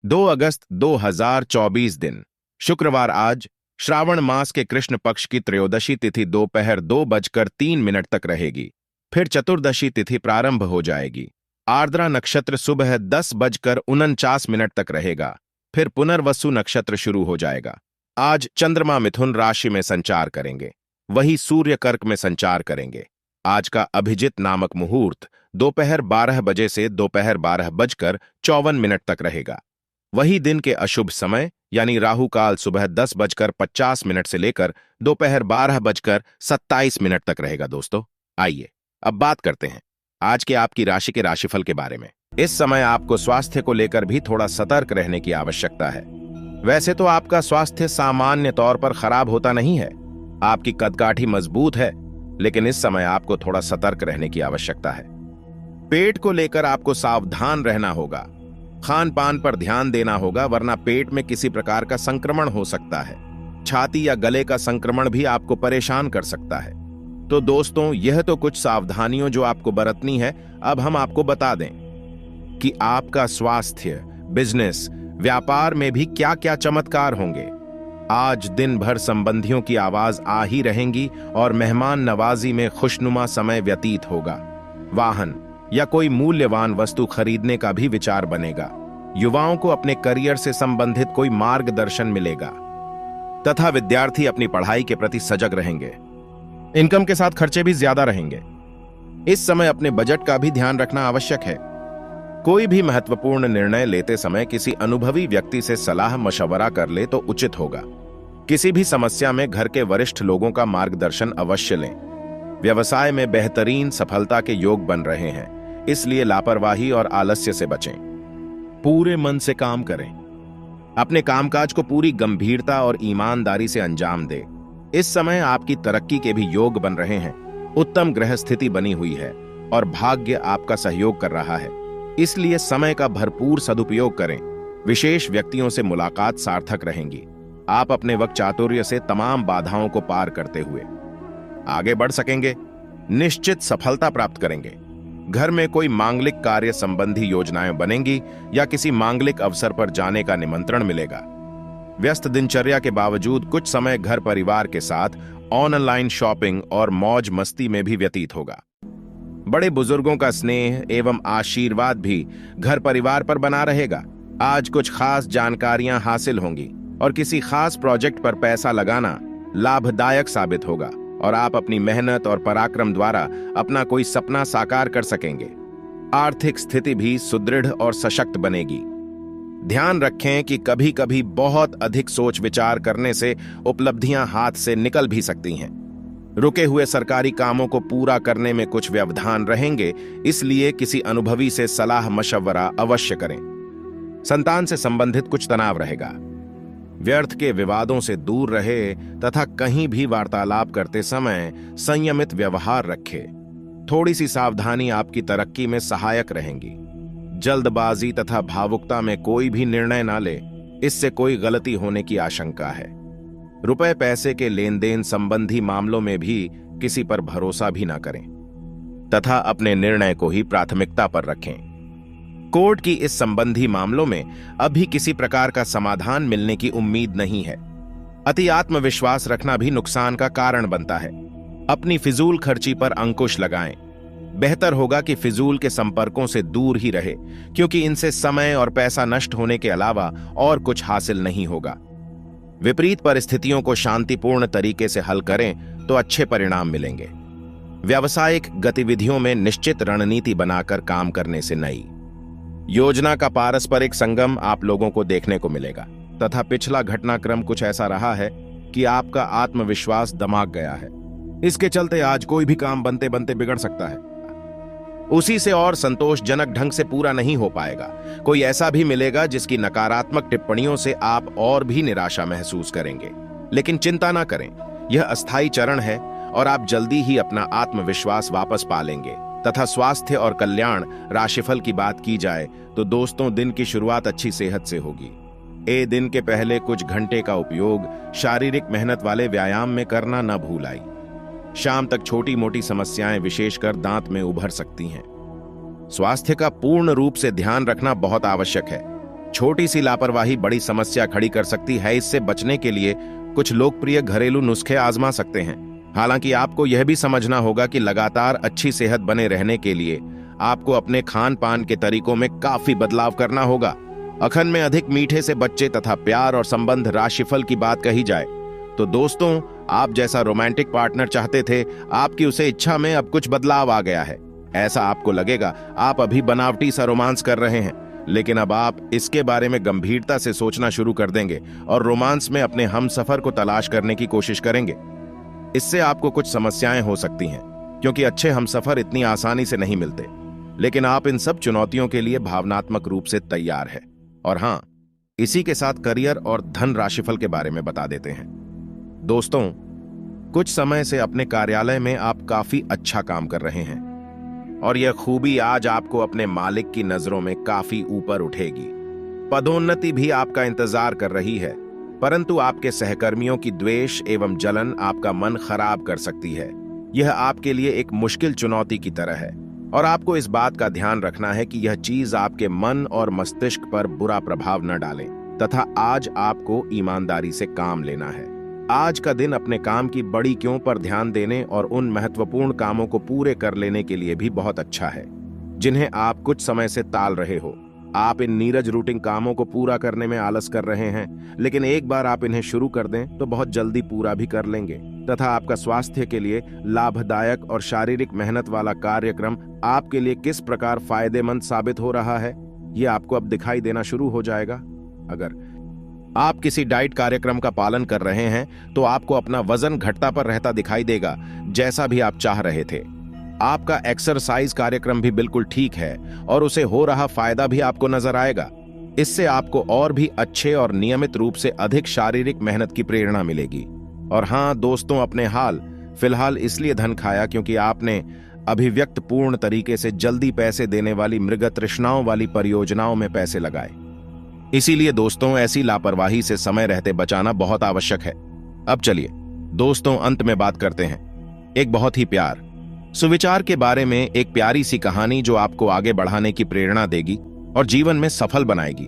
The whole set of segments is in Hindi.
2 अगस्त 2024 दिन शुक्रवार। आज श्रावण मास के कृष्ण पक्ष की त्रयोदशी तिथि दोपहर 2:03 तक रहेगी। फिर चतुर्दशी तिथि प्रारंभ हो जाएगी। आर्द्रा नक्षत्र सुबह 10:49 तक रहेगा। फिर पुनर्वसु नक्षत्र शुरू हो जाएगा। आज चंद्रमा मिथुन राशि में संचार करेंगे, वही सूर्य कर्क में संचार करेंगे। आज का अभिजित नामक मुहूर्त दोपहर 12 बजे से दोपहर 12:54 तक रहेगा। वही दिन के अशुभ समय यानी राहु काल सुबह 10:50 से लेकर दोपहर 12:27 तक रहेगा। दोस्तों, आइए अब बात करते हैं आज के आपकी राशि के राशिफल के बारे में। इस समय आपको स्वास्थ्य को लेकर भी थोड़ा सतर्क रहने की आवश्यकता है। वैसे तो आपका स्वास्थ्य सामान्य तौर पर खराब होता नहीं है, आपकी कदकाठी मजबूत है, लेकिन इस समय आपको थोड़ा सतर्क रहने की आवश्यकता है। पेट को लेकर आपको सावधान रहना होगा। खान पान पर ध्यान देना होगा, वरना पेट में किसी प्रकार का संक्रमण हो सकता है। छाती या गले का संक्रमण भी आपको परेशान कर सकता है। तो दोस्तों, यह तो कुछ सावधानियों जो आपको बरतनी है। अब हम आपको बता दें कि आपका स्वास्थ्य, बिजनेस, व्यापार में भी क्या क्या चमत्कार होंगे। आज दिन भर संबंधियों की आवाज आ ही रहेंगी और मेहमान नवाजी में खुशनुमा समय व्यतीत होगा। वाहन या कोई मूल्यवान वस्तु खरीदने का भी विचार बनेगा। युवाओं को अपने करियर से संबंधित कोई मार्गदर्शन मिलेगा तथा विद्यार्थी अपनी पढ़ाई के प्रति सजग रहेंगे। इनकम के साथ खर्चे भी ज्यादा रहेंगे। इस समय अपने बजट का भी ध्यान रखना आवश्यक है। कोई भी महत्वपूर्ण निर्णय लेते समय किसी अनुभवी व्यक्ति से सलाह मशवरा कर ले तो उचित होगा। किसी भी समस्या में घर के वरिष्ठ लोगों का मार्गदर्शन अवश्य लें। व्यवसाय में बेहतरीन सफलता के योग बन रहे हैं, इसलिए लापरवाही और आलस्य से बचें। पूरे मन से काम करें। अपने कामकाज को पूरी गंभीरता और ईमानदारी से अंजाम दें। इस समय आपकी तरक्की के भी योग बन रहे हैं। उत्तम ग्रह स्थिति बनी हुई है और भाग्य आपका सहयोग कर रहा है, इसलिए समय का भरपूर सदुपयोग करें। विशेष व्यक्तियों से मुलाकात सार्थक रहेंगी। आप अपने वक्त चातुर्य से तमाम बाधाओं को पार करते हुए आगे बढ़ सकेंगे। निश्चित सफलता प्राप्त करेंगे। घर में कोई मांगलिक कार्य संबंधी योजनाएं बनेंगी या किसी मांगलिक अवसर पर जाने का निमंत्रण मिलेगा। व्यस्त दिनचर्या के बावजूद कुछ समय घर परिवार के साथ ऑनलाइन शॉपिंग और मौज मस्ती में भी व्यतीत होगा। बड़े बुजुर्गों का स्नेह एवं आशीर्वाद भी घर परिवार पर बना रहेगा। आज कुछ खास जानकारियां हासिल होंगी और किसी खास प्रोजेक्ट पर पैसा लगाना लाभदायक साबित होगा और आप अपनी मेहनत और पराक्रम द्वारा अपना कोई सपना साकार कर सकेंगे। आर्थिक स्थिति भी सुदृढ़ और सशक्त बनेगी। ध्यान रखें कि कभी कभी बहुत अधिक सोच विचार करने से उपलब्धियां हाथ से निकल भी सकती हैं। रुके हुए सरकारी कामों को पूरा करने में कुछ व्यवधान रहेंगे, इसलिए किसी अनुभवी से सलाह मशवरा अवश्य करें। संतान से संबंधित कुछ तनाव रहेगा। व्यर्थ के विवादों से दूर रहे तथा कहीं भी वार्तालाप करते समय संयमित व्यवहार रखें। थोड़ी सी सावधानी आपकी तरक्की में सहायक रहेंगी। जल्दबाजी तथा भावुकता में कोई भी निर्णय ना ले, इससे कोई गलती होने की आशंका है। रुपए पैसे के लेन देन संबंधी मामलों में भी किसी पर भरोसा भी ना करें तथा अपने निर्णय को ही प्राथमिकता पर रखें। कोर्ट की इस संबंधी मामलों में अभी किसी प्रकार का समाधान मिलने की उम्मीद नहीं है। अति आत्मविश्वास रखना भी नुकसान का कारण बनता है। अपनी फिजूल खर्ची पर अंकुश लगाएं। बेहतर होगा कि फिजूल के संपर्कों से दूर ही रहे, क्योंकि इनसे समय और पैसा नष्ट होने के अलावा और कुछ हासिल नहीं होगा। विपरीत परिस्थितियों को शांतिपूर्ण तरीके से हल करें तो अच्छे परिणाम मिलेंगे। व्यावसायिक गतिविधियों में निश्चित रणनीति बनाकर काम करने से नई योजना का पारस्परिक संगम आप लोगों को देखने को मिलेगा तथा पिछला घटनाक्रम कुछ ऐसा रहा है कि आपका आत्मविश्वास दमाग गया है। इसके चलते आज कोई भी काम बनते बनते बिगड़ सकता है। उसी से और संतोषजनक ढंग से पूरा नहीं हो पाएगा। कोई ऐसा भी मिलेगा जिसकी नकारात्मक टिप्पणियों से आप और भी निराशा महसूस करेंगे, लेकिन चिंता ना करें, यह अस्थायी चरण है और आप जल्दी ही अपना आत्मविश्वास वापस पा लेंगे। तथा स्वास्थ्य और कल्याण राशिफल की बात की जाए तो दोस्तों, दिन की शुरुआत अच्छी सेहत से होगी। ए दिन के पहले कुछ घंटे का उपयोग शारीरिक मेहनत वाले व्यायाम में करना न भूलाई। शाम तक छोटी मोटी समस्याएं विशेषकर दांत में उभर सकती हैं। स्वास्थ्य का पूर्ण रूप से ध्यान रखना बहुत आवश्यक है। छोटी सी लापरवाही बड़ी समस्या खड़ी कर सकती है। इससे बचने के लिए कुछ लोकप्रिय घरेलू नुस्खे आजमा सकते हैं। हालांकि आपको यह भी समझना होगा कि लगातार अच्छी सेहत बने रहने के लिए आपको अपने खान पान के तरीकों में काफी बदलाव करना होगा। अखंड में अधिक मीठे से बच्चे तथा प्यार और संबंध राशिफल की बात कही जाए तो दोस्तों, आप जैसा रोमांटिक पार्टनर चाहते थे, आपकी उसे इच्छा में अब कुछ बदलाव आ गया है। ऐसा आपको लगेगा आप अभी बनावटी सा रोमांस कर रहे हैं, लेकिन अब आप इसके बारे में गंभीरता से सोचना शुरू कर देंगे और रोमांस में अपने हमसफर को तलाश करने की कोशिश करेंगे। इससे आपको कुछ समस्याएं हो सकती हैं, क्योंकि अच्छे हमसफर इतनी आसानी से नहीं मिलते। लेकिन आप इन सब चुनौतियों के लिए भावनात्मक रूप से तैयार हैं। और हां, इसी के साथ करियर और धन राशिफल के बारे में बता देते हैं। दोस्तों, कुछ समय से अपने कार्यालय में आप काफी अच्छा काम कर रहे हैं और यह खूबी आज आपको अपने मालिक की नजरों में काफी ऊपर उठेगी। पदोन्नति भी आपका इंतजार कर रही है, परंतु आपके सहकर्मियों की द्वेष एवं जलन आपका मन खराब कर सकती है। यह आपके लिए एक मुश्किल चुनौती की तरह है और आपको इस बात का ध्यान रखना है कि यह चीज आपके मन और मस्तिष्क पर बुरा प्रभाव न डाले तथा आज आपको ईमानदारी से काम लेना है। आज का दिन अपने काम की बड़ी क्यों पर ध्यान देने और उन महत्वपूर्ण कामों को पूरे कर लेने के लिए भी बहुत अच्छा है जिन्हें आप कुछ समय से टाल रहे हो। आप इन नीरज रूटिंग कामों को पूरा करने में आलस कर रहे हैं, लेकिन एक बार आप इन्हें शुरू कर दें तो बहुत जल्दी पूरा भी कर लेंगे तथा आपका स्वास्थ्य के लिए लाभदायक और शारीरिक मेहनत वाला कार्यक्रम आपके लिए किस प्रकार फायदेमंद साबित हो रहा है, यह आपको अब दिखाई देना शुरू हो जाएगा। अगर आप किसी डाइट कार्यक्रम का पालन कर रहे हैं तो आपको अपना वजन घटता पर रहता दिखाई देगा, जैसा भी आप चाह रहे थे। आपका एक्सरसाइज कार्यक्रम भी बिल्कुल ठीक है और उसे हो रहा फायदा भी आपको नजर आएगा। इससे आपको और भी अच्छे और नियमित रूप से अधिक शारीरिक मेहनत की प्रेरणा मिलेगी। और हां दोस्तों, अपने हाल फिलहाल इसलिए धन खाया क्योंकि आपने अभिव्यक्त पूर्ण तरीके से जल्दी पैसे देने वाली मृग तृष्णाओं वाली परियोजनाओं में पैसे लगाए। इसीलिए दोस्तों, ऐसी लापरवाही से समय रहते बचाना बहुत आवश्यक है। अब चलिए दोस्तों, अंत में बात करते हैं एक बहुत ही प्यार सुविचार के बारे में, एक प्यारी सी कहानी जो आपको आगे बढ़ाने की प्रेरणा देगी और जीवन में सफल बनाएगी।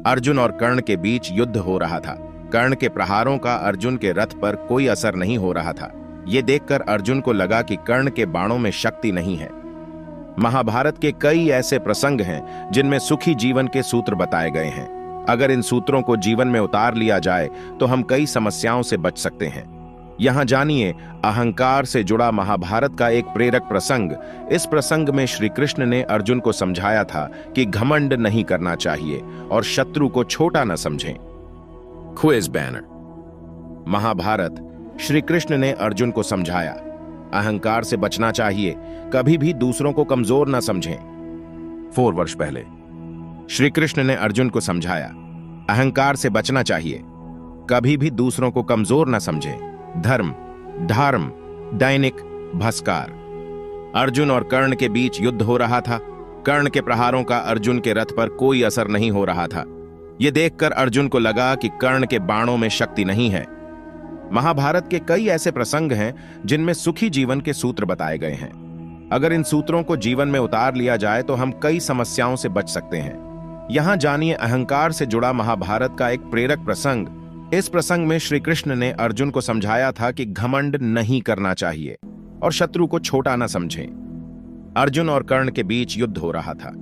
अर्जुन और कर्ण के बीच युद्ध हो रहा था। कर्ण के प्रहारों का अर्जुन के रथ पर कोई असर नहीं हो रहा था। यह देखकर अर्जुन को लगा कि कर्ण के बाणों में शक्ति नहीं है। महाभारत के कई ऐसे प्रसंग हैं जिनमें सुखी जीवन के सूत्र बताए गए हैं। अगर इन सूत्रों को जीवन में उतार लिया जाए तो हम कई समस्याओं से बच सकते हैं। यहां जानिए अहंकार से जुड़ा महाभारत का एक प्रेरक प्रसंग। इस प्रसंग में श्री कृष्ण ने अर्जुन को समझाया था कि घमंड नहीं करना चाहिए और शत्रु को छोटा न समझें। Quiz banner. महाभारत, श्री कृष्ण ने अर्जुन को समझाया, अहंकार से बचना चाहिए, कभी भी दूसरों को कमजोर न समझें। 4 वर्ष पहले श्री कृष्ण ने अर्जुन को समझाया, अहंकार से बचना चाहिए, कभी भी दूसरों को कमजोर न समझें। धर्म, धर्म, दैनिक भस्कार। अर्जुन और कर्ण के बीच युद्ध हो रहा था। कर्ण के प्रहारों का अर्जुन के रथ पर कोई असर नहीं हो रहा था। यह देखकर अर्जुन को लगा कि कर्ण के बाणों में शक्ति नहीं है। महाभारत के कई ऐसे प्रसंग हैं जिनमें सुखी जीवन के सूत्र बताए गए हैं। अगर इन सूत्रों को जीवन में उतार लिया जाए तो हम कई समस्याओं से बच सकते हैं। यहां जानिए अहंकार से जुड़ा महाभारत का एक प्रेरक प्रसंग। इस प्रसंग में श्री कृष्ण ने अर्जुन को समझाया था कि घमंड नहीं करना चाहिए और शत्रु को छोटा न समझें। अर्जुन और कर्ण के बीच युद्ध हो रहा था।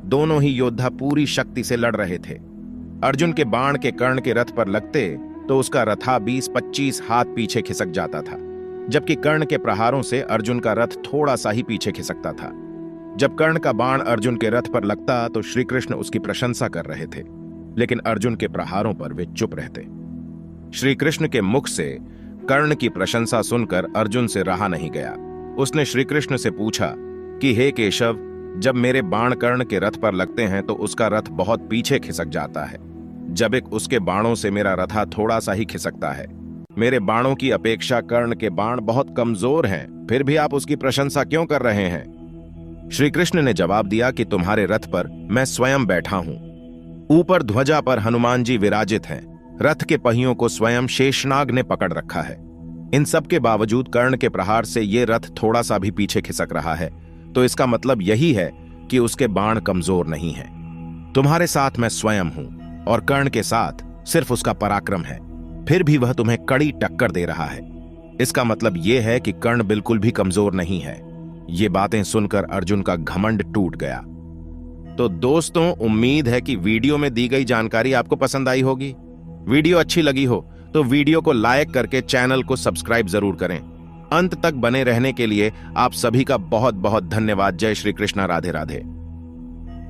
दोनों ही योद्धा पूरी शक्ति से लड़ रहे थे। अर्जुन के बाण के कर्ण के रथ पर लगते तो उसका रथा 20-25 हाथ पीछे खिसक जाता था, जबकि कर्ण के प्रहारों से अर्जुन का रथ थोड़ा सा ही पीछे खिसकता था। जब कर्ण का बाण अर्जुन के रथ पर लगता तो श्री कृष्ण उसकी प्रशंसा कर रहे थे, लेकिन अर्जुन के प्रहारों पर वे चुप रहते। श्री कृष्ण के मुख से कर्ण की प्रशंसा सुनकर अर्जुन से रहा नहीं गया। उसने श्री कृष्ण से पूछा कि हे केशव, जब मेरे बाण कर्ण के रथ पर लगते हैं तो उसका रथ बहुत पीछे खिसक जाता है, जबकि उसके बाणों से मेरा रथा थोड़ा सा ही खिसकता है। मेरे बाणों की अपेक्षा कर्ण के बाण बहुत कमजोर हैं, फिर भी आप उसकी प्रशंसा क्यों कर रहे हैं? श्री कृष्ण ने जवाब दिया कि तुम्हारे रथ पर मैं स्वयं बैठा हूं। ऊपर ध्वजा पर हनुमान जी विराजित हैं। रथ के पहियों को स्वयं शेषनाग ने पकड़ रखा है। इन सब के बावजूद कर्ण के प्रहार से ये रथ थोड़ा सा भी पीछे खिसक रहा है, तो इसका मतलब यही है कि उसके बाण कमजोर नहीं है। तुम्हारे साथ मैं स्वयं हूं और कर्ण के साथ सिर्फ उसका पराक्रम है, फिर भी वह तुम्हें कड़ी टक्कर दे रहा है। इसका मतलब यह है कि कर्ण बिल्कुल भी कमजोर नहीं है। ये बातें सुनकर अर्जुन का घमंड टूट गया। तो दोस्तों, उम्मीद है कि वीडियो में दी गई जानकारी आपको पसंद आई होगी। वीडियो अच्छी लगी हो तो वीडियो को लाइक करके चैनल को सब्सक्राइब जरूर करें। अंत तक बने रहने के लिए आप सभी का बहुत बहुत धन्यवाद। जय श्री कृष्णा, राधे राधे।